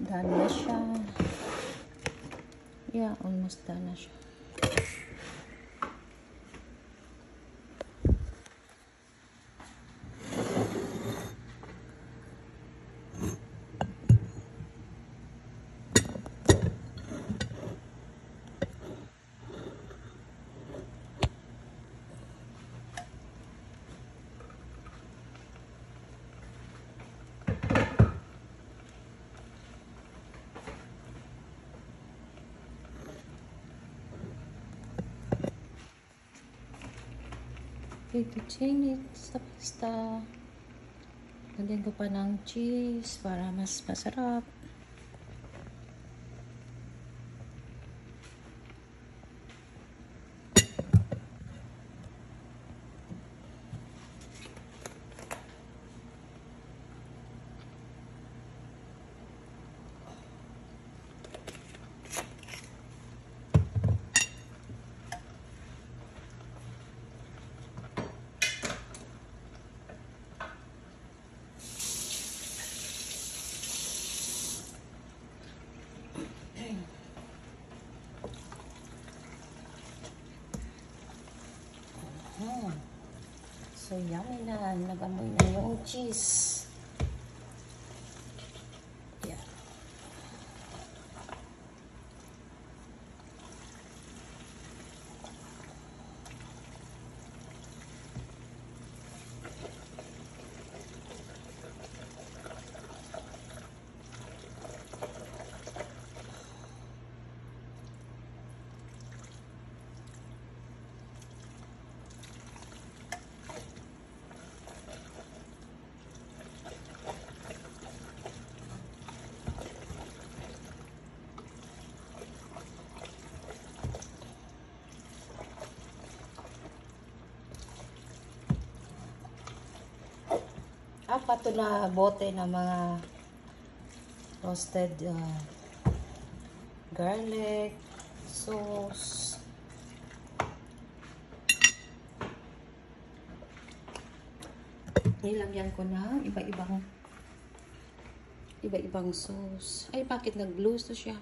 Done na siya. Yeah, almost done na siya. Fettuccine sa pasta. Lagyan ko pa ng cheese para mas masarap. So, yummy na. Nag-amoy na yung cheese. Yeah. Apat na bote na mga roasted garlic sauce. Nilagyan ko na iba-ibang sauce. Ay, bakit nag-blue to siya?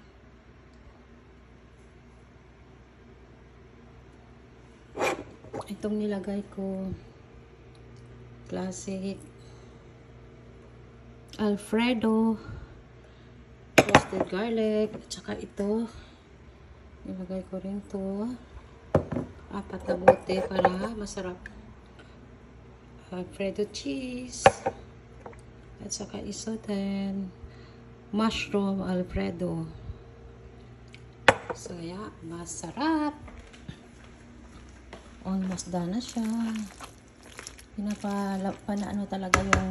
Itong nilagay ko classic Alfredo roasted garlic, at saka ito nilagay ko rin to 4 na bote para masarap. Alfredo cheese, at saka isa din mushroom Alfredo. So yeah, masarap. Almost done na siya. Pinaano talaga yung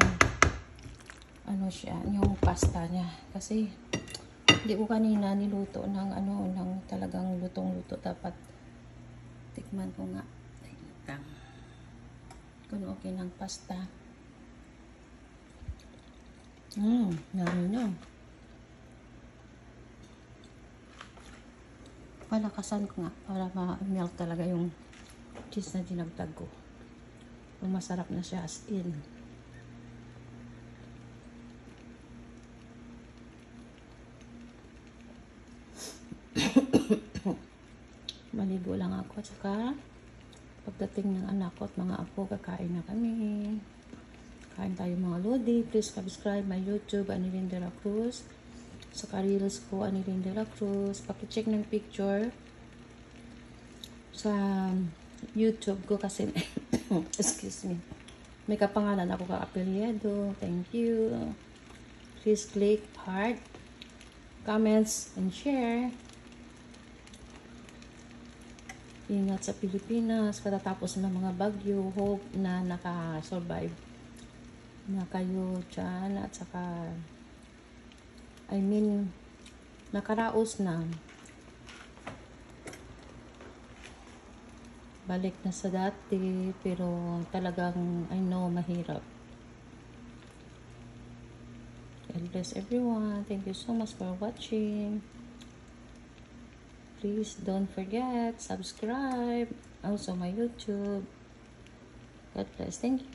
yung pasta niya, kasi hindi ko kanina niluto ng ng talagang lutong-luto. Dapat tikman ko nga kung okay ng pasta. Yummy na. Palakasan ko nga para ma-melt talaga yung cheese na dinagdag ko. Masarap na siya as in. Maligo lang ako, at saka pagdating ng anak ko at mga apo, kakain na kami. Kain tayo mga lodi. Please subscribe my YouTube, Annelyn De La Cruz. Saka reels ko, Annelyn De La Cruz. Paki-check ng picture sa YouTube ko kasi excuse me, may kapangalan ako ka-apelyado. Thank you. Please click heart, comments, and share. Ingat sa Pilipinas patatapos ng mga bagyo. Hope na naka-survive na kayo dyan, at saka nakaraos na, balik na sa dati, pero talagang I know mahirap. God bless everyone. Thank you so much for watching. Please don't forget, subscribe. Also my YouTube. God bless. Thank you.